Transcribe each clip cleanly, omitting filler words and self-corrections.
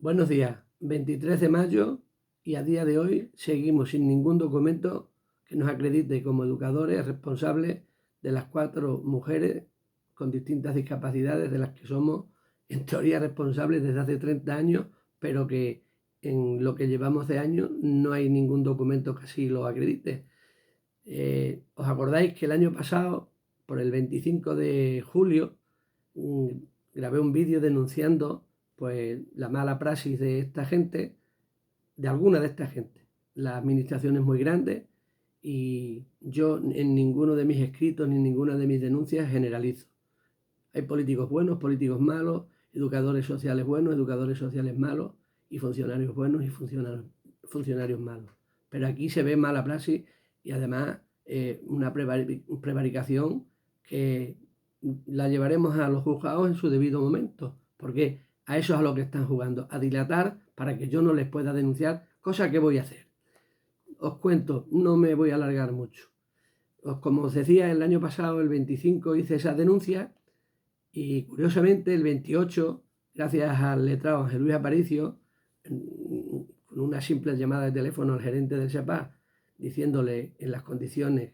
Buenos días, 23 de mayo y a día de hoy seguimos sin ningún documento que nos acredite como educadores responsables de las 4 mujeres con distintas discapacidades de las que somos en teoría responsables desde hace 30 años, pero que en lo que llevamos de año no hay ningún documento que así lo acredite. ¿Os acordáis que el año pasado, por el 25 de julio, mm, grabé un vídeo denunciando pues la mala praxis de esta gente, de alguna de esta gente? La administración es muy grande y yo en ninguno de mis escritos ni en ninguna de mis denuncias generalizo. Hay políticos buenos, políticos malos, educadores sociales buenos, educadores sociales malos y funcionarios buenos y funcionarios malos. Pero aquí se ve mala praxis y además una prevaricación que la llevaremos a los juzgados en su debido momento, porque a eso es a lo que están jugando, a dilatar para que yo no les pueda denunciar, cosa que voy a hacer. Os cuento, no me voy a alargar mucho. Como os decía, el año pasado, el 25, hice esa denuncia y curiosamente el 28, gracias al letrado Ángel Luis Aparicio, con una simple llamada de teléfono al gerente del SEPA, diciéndole en las condiciones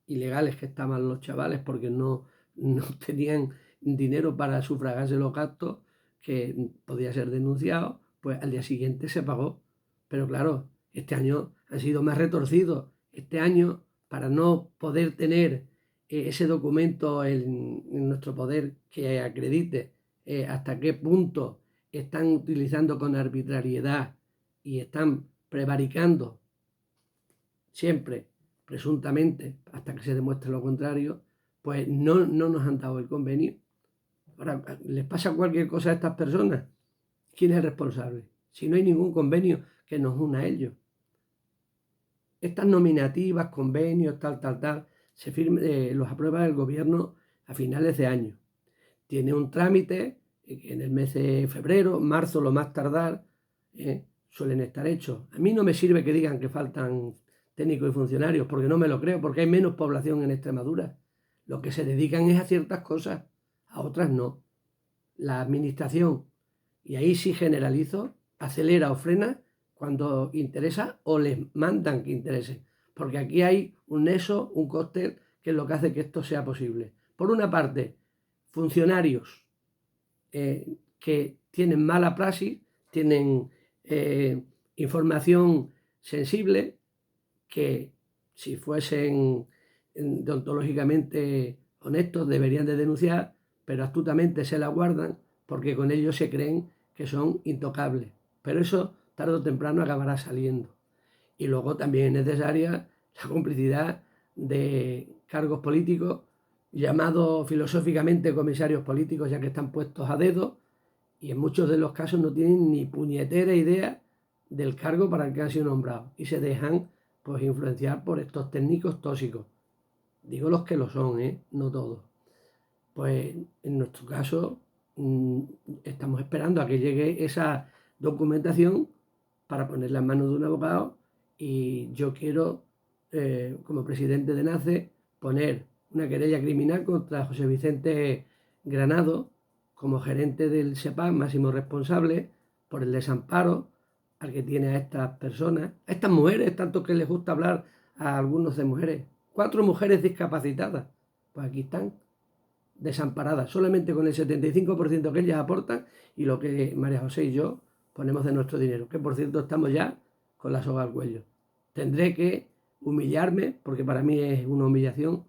ilegales que estaban los chavales porque no tenían dinero para sufragarse los gastos, que podía ser denunciado, pues al día siguiente se pagó. Pero claro, este año han sido más retorcidos. Este año, para no poder tener ese documento en nuestro poder que acredite hasta qué punto están utilizando con arbitrariedad y están prevaricando siempre, presuntamente, hasta que se demuestre lo contrario, pues no nos han dado el convenio. Ahora, ¿les pasa cualquier cosa a estas personas? ¿Quién es el responsable? Si no hay ningún convenio que nos una a ellos. Estas nominativas, convenios, tal, los aprueba el gobierno a finales de año. Tiene un trámite que en el mes de febrero, marzo, lo más tardar, suelen estar hechos. A mí no me sirve que digan que faltan técnicos y funcionarios, porque no me lo creo, porque hay menos población en Extremadura. Lo que se dedican es a ciertas cosas, a otras no. La administración, y ahí sí generalizo, acelera o frena cuando interesa o les mandan que interese. Porque aquí hay un nexo, un cóctel, que es lo que hace que esto sea posible. Por una parte, funcionarios que tienen mala praxis, tienen información sensible, que si fuesen deontológicamente honestos deberían de denunciar, pero astutamente se la guardan porque con ellos se creen que son intocables. Pero eso tarde o temprano acabará saliendo. Y luego también es necesaria la complicidad de cargos políticos llamados filosóficamente comisarios políticos, ya que están puestos a dedo y en muchos de los casos no tienen ni puñetera idea del cargo para el que han sido nombrados y se dejan pues influenciar por estos técnicos tóxicos. Digo los que lo son, no todos. Pues en nuestro caso estamos esperando a que llegue esa documentación para ponerla en manos de un abogado y yo quiero, como presidente de NACE, poner una querella criminal contra José Vicente Granado como gerente del SEPA, máximo responsable, por el desamparo al que tiene a estas personas, a estas mujeres, tanto que les gusta hablar a algunos de mujeres. 4 mujeres discapacitadas, pues aquí están, desamparadas, solamente con el 75% que ellas aportan y lo que María José y yo ponemos de nuestro dinero, que por cierto estamos ya con la soga al cuello. Tendré que humillarme, porque para mí es una humillación,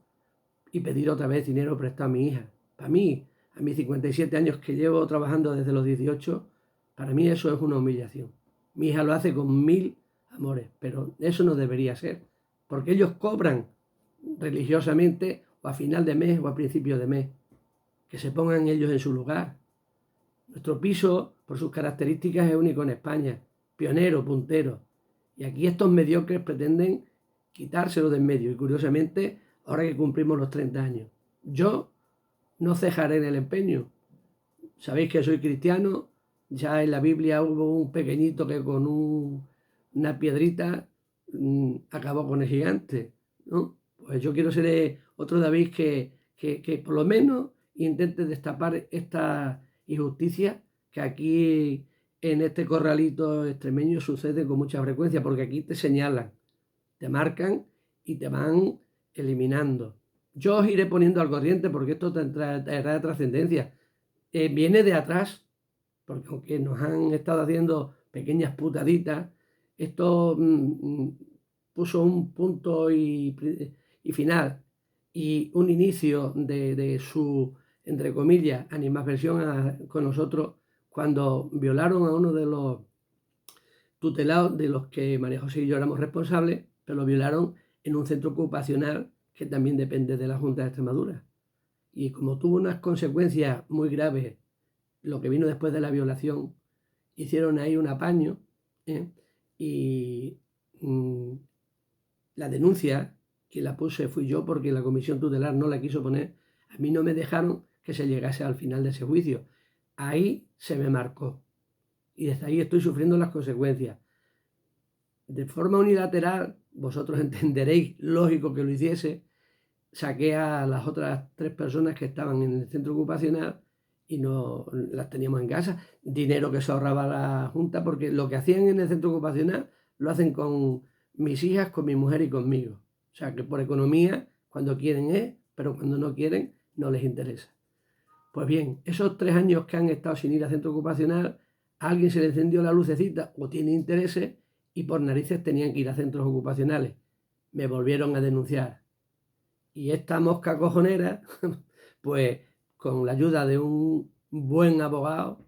y pedir otra vez dinero prestado a mi hija. Para mí, a mis 57 años que llevo trabajando desde los 18, para mí eso es una humillación. Mi hija lo hace con 1000 amores, pero eso no debería ser, porque ellos cobran religiosamente o a final de mes o a principio de mes. Que se pongan ellos en su lugar. Nuestro piso, por sus características, es único en España, pionero, puntero. Y aquí estos mediocres pretenden quitárselo de en medio. Y curiosamente, ahora que cumplimos los 30 años, yo no cejaré en el empeño. Sabéis que soy cristiano, ya en la Biblia hubo un pequeñito que con una piedrita acabó con el gigante, ¿no? Pues yo quiero ser otro David que por lo menos intente destapar esta injusticia que aquí en este corralito extremeño sucede con mucha frecuencia, porque aquí te señalan, te marcan y te van eliminando. Yo os iré poniendo al corriente porque esto traerá trascendencia. Viene de atrás, porque aunque nos han estado haciendo pequeñas putaditas, esto puso un punto y final y un inicio de su, entre comillas, animadversión con nosotros cuando violaron a uno de los tutelados de los que María José y yo éramos responsables, pero lo violaron en un centro ocupacional que también depende de la Junta de Extremadura. Y como tuvo unas consecuencias muy graves, lo que vino después de la violación, hicieron ahí un apaño, y la denuncia que la puse fui yo porque la comisión tutelar no la quiso poner. A mí no me dejaron que se llegase al final de ese juicio. Ahí se me marcó y desde ahí estoy sufriendo las consecuencias. De forma unilateral, vosotros entenderéis, lógico que lo hiciese, saqué a las otras 3 personas que estaban en el centro ocupacional y no las teníamos en casa. Dinero que se ahorraba la Junta, porque lo que hacían en el centro ocupacional lo hacen con mis hijas, con mi mujer y conmigo. O sea que por economía, cuando quieren es, pero cuando no quieren, no les interesa. Pues bien, esos 3 años que han estado sin ir al centro ocupacional, a alguien se le encendió la lucecita o tiene intereses y por narices tenían que ir a centros ocupacionales. Me volvieron a denunciar. Y esta mosca cojonera, pues con la ayuda de un buen abogado,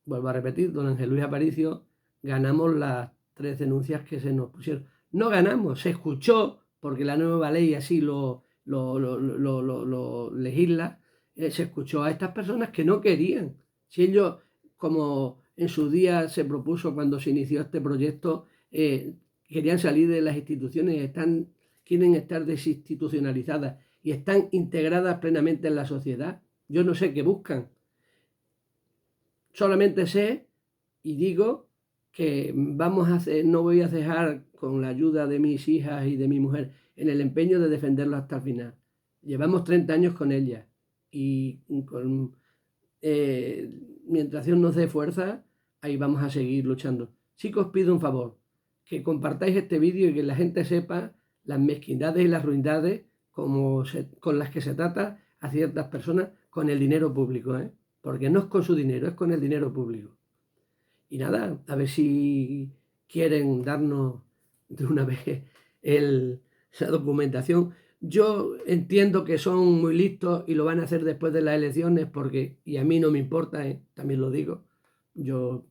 vuelvo a repetir, don Ángel Luis Aparicio, ganamos las 3 denuncias que se nos pusieron. No ganamos, se escuchó, porque la nueva ley así lo legisla, se escuchó a estas personas que no querían. Si ellos, como en su día se propuso cuando se inició este proyecto, querían salir de las instituciones, quieren estar desinstitucionalizadas y están integradas plenamente en la sociedad. Yo no sé qué buscan. Solamente sé y digo que no voy a cejar con la ayuda de mis hijas y de mi mujer en el empeño de defenderlo hasta el final. Llevamos 30 años con ella y mientras Dios nos dé fuerza, ahí vamos a seguir luchando. Sí que os pido un favor, que compartáis este vídeo y que la gente sepa las mezquindades y las ruindades con las que se trata a ciertas personas con el dinero público, porque no es con su dinero, es con el dinero público. Y nada, a ver si quieren darnos de una vez esa documentación. Yo entiendo que son muy listos y lo van a hacer después de las elecciones y a mí no me importa, también lo digo. Yo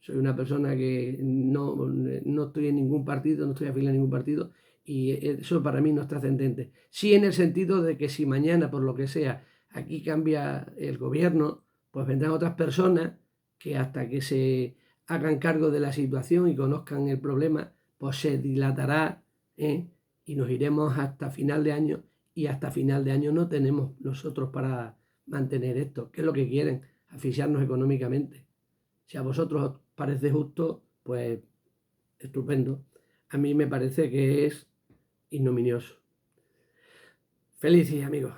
soy una persona que no estoy en ningún partido, no estoy afiliado a ningún partido y eso para mí no es trascendente. Sí, en el sentido de que si mañana, por lo que sea, aquí cambia el gobierno, pues vendrán otras personas que hasta que se hagan cargo de la situación y conozcan el problema, pues se dilatará, y nos iremos hasta final de año y hasta final de año no tenemos nosotros para mantener esto. ¿Qué es lo que quieren? Asfixiarnos económicamente. Si a vosotros os parece justo, pues estupendo. A mí me parece que es ignominioso. Felices, amigos.